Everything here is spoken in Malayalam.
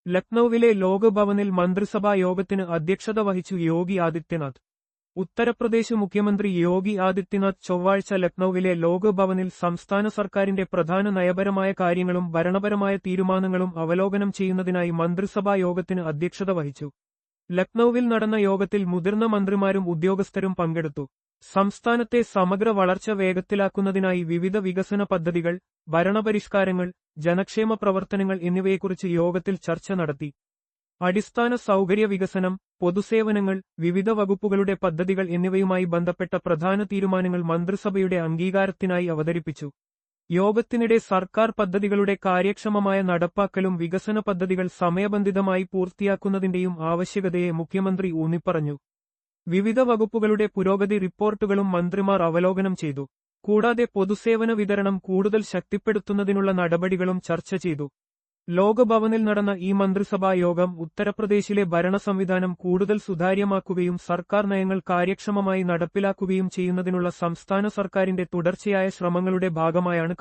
ലക്നൌവിലെ ലോക്ഭവനിൽ മന്ത്രിസഭാ യോഗത്തിന് അധ്യക്ഷത വഹിച്ചു യോഗി ആദിത്യനാഥ്. ഉത്തർപ്രദേശ് മുഖ്യമന്ത്രി യോഗി ആദിത്യനാഥ് ചൊവ്വാഴ്ച ലക്നൌവിലെ ലോക്ഭവനിൽ സംസ്ഥാന സർക്കാരിന്റെ പ്രധാന നയപരമായ കാര്യങ്ങളും ഭരണപരമായ തീരുമാനങ്ങളും അവലോകനം ചെയ്യുന്നതിനായി മന്ത്രിസഭാ യോഗത്തിന് അധ്യക്ഷത വഹിച്ചു. ലക്നൌവിൽ നടന്ന യോഗത്തിൽ മുതിർന്ന മന്ത്രിമാരും ഉദ്യോഗസ്ഥരും പങ്കെടുത്തു. സംസ്ഥാനത്തെ സമഗ്ര വളർച്ച വേഗത്തിലാക്കുന്നതിനായി വിവിധ വികസന പദ്ധതികൾ, ഭരണപരിഷ്കാരങ്ങൾ, ജനക്ഷേമ പ്രവർത്തനങ്ങൾ എന്നിവയെക്കുറിച്ച് യോഗത്തിൽ ചർച്ച നടത്തി. അടിസ്ഥാന സൗകര്യ വികസനം, പൊതുസേവനങ്ങൾ, വിവിധ വകുപ്പുകളുടെ പദ്ധതികൾ എന്നിവയുമായി ബന്ധപ്പെട്ട പ്രധാന തീരുമാനങ്ങൾ മന്ത്രിസഭയുടെ അംഗീകാരത്തിനായി അവതരിപ്പിച്ചു. യോഗത്തിനിടെ സർക്കാർ പദ്ധതികളുടെ കാര്യക്ഷമമായ നടപ്പാക്കലും വികസന പദ്ധതികൾ സമയബന്ധിതമായി പൂർത്തിയാക്കുന്നതിന്റെയും ആവശ്യകതയെ മുഖ്യമന്ത്രി ഊന്നിപ്പറഞ്ഞു. വിവിധ വകുപ്പുകളുടെ പുരോഗതി റിപ്പോർട്ടുകളും മന്ത്രിമാർ അവലോകനം ചെയ്തു. കൂടാതെ പൊതുസേവന വിതരണം കൂടുതൽ ശക്തിപ്പെടുത്തുന്നതിനുള്ള നടപടികളും ചർച്ച ചെയ്തു. ലോക്ഭവനിൽ നടന്ന ഈ മന്ത്രിസഭാ യോഗം ഉത്തർപ്രദേശിലെ ഭരണ സംവിധാനം കൂടുതൽ സുതാര്യമാക്കുകയും സർക്കാർ നയങ്ങൾ കാര്യക്ഷമമായി നടപ്പിലാക്കുകയും ചെയ്യുന്നതിനുള്ള സംസ്ഥാന സർക്കാരിന്റെ തുടർച്ചയായ ശ്രമങ്ങളുടെ ഭാഗമായാണ്